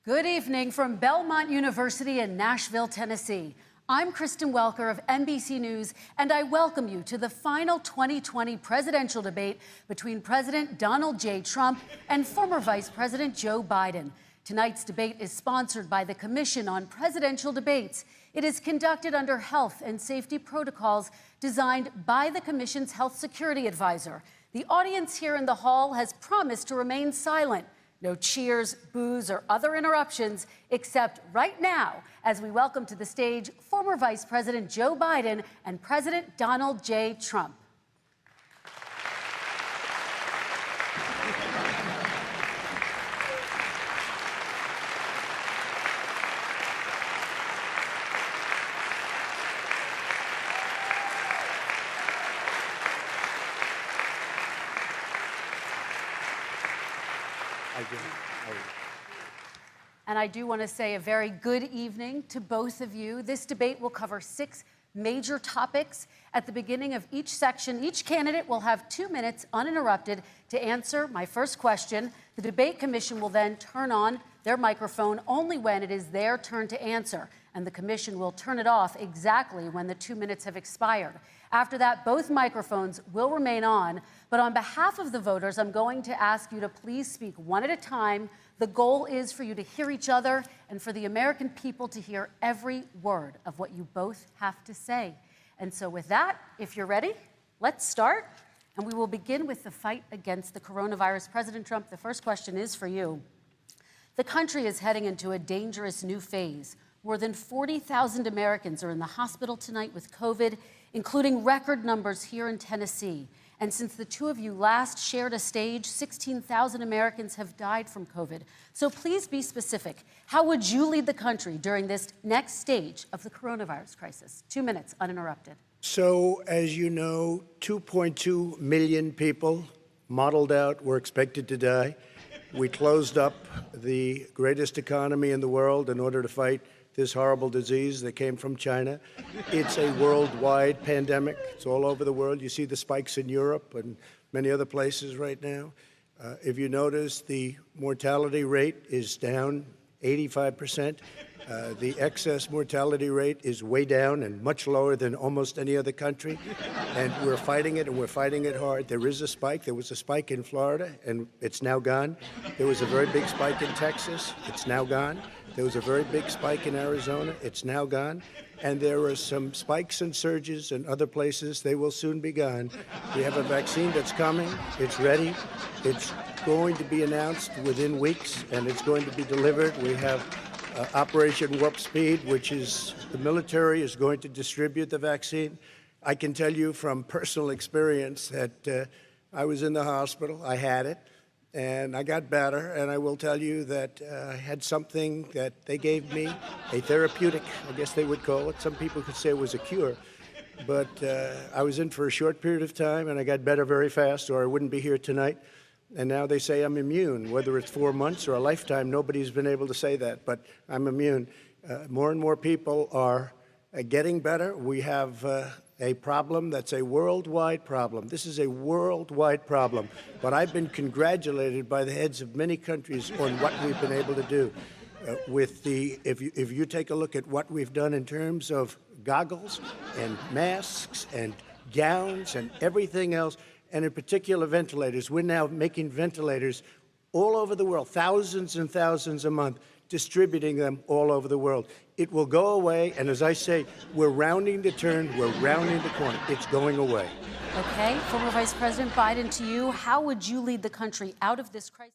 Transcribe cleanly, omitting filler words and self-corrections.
Good evening from Belmont University in Nashville, Tennessee. I'm Kristen Welker of NBC News, and I welcome you to the final 2020 presidential debate between President Donald J. Trump and former Vice President Joe Biden. Tonight's debate is sponsored by the Commission on Presidential Debates. It is conducted under health and safety protocols designed by the Commission's health security advisor. The audience here in the hall has promised to remain silent. No cheers, boos, or other interruptions, except right now, as we welcome to the stage former Vice President Joe Biden and President Donald J. Trump. And I do want to say a very good evening to both of you. This debate will cover 6 major topics. At the beginning of each section, each candidate will have 2 minutes uninterrupted to answer my first question. The Debate Commission will then turn on their microphone only when it is their turn to answer, and the Commission will turn it off exactly when the 2 minutes have expired. After that, both microphones will remain on, but on behalf of the voters, I'm going to ask you to please speak one at a time. The goal is for you to hear each other and for the American people to hear every word of what you both have to say. And so with that, if you're ready, let's start. And we will begin with the fight against the coronavirus. President Trump, the first question is for you. The country is heading into a dangerous new phase. More than 40,000 Americans are in the hospital tonight with COVID, including record numbers here in Tennessee. And since the two of you last shared a stage, 16,000 Americans have died from COVID. So please be specific. How would you lead the country during this next stage of the coronavirus crisis? 2 minutes, uninterrupted. So, as you know, 2.2 million people modeled out were expected to die. We closed up the greatest economy in the world in order to fight this horrible disease that came from China. It's a worldwide pandemic. It's all over the world. You see the spikes in Europe and many other places right now. If you notice, the mortality rate is down 85%. The excess mortality rate is way down and much lower than almost any other country. And we're fighting it, and we're fighting it hard. There is a spike. There was a spike in Florida, and it's now gone. There was a very big spike in Texas. It's now gone. There was a very big spike in Arizona. It's now gone. And there are some spikes and surges in other places. They will soon be gone. We have a vaccine that's coming. It's ready. It's going to be announced within weeks, and it's going to be delivered. We have Operation Warp Speed, which is the military is going to distribute the vaccine. I can tell you from personal experience that I was in the hospital. I had it. And I got better, and I will tell you that I had something that they gave me, a therapeutic, I guess they would call it. Some people could say it was a cure. But I was in for a short period of time, and I got better very fast, or I wouldn't be here tonight. And now they say I'm immune. Whether it's 4 months or a lifetime, nobody's been able to say that, but I'm immune. More and more people are getting better. We have a problem that's a worldwide problem. This is a worldwide problem. But I've been congratulated by the heads of many countries on what we've been able to do. If you take a look at what we've done in terms of goggles and masks and gowns and everything else, and in particular ventilators, we're now making ventilators all over the world, thousands and thousands a month, distributing them all over the world. It will go away, and as I say, we're rounding the turn, we're rounding the corner. It's going away. Okay, former Vice President Biden, to you, how would you lead the country out of this crisis?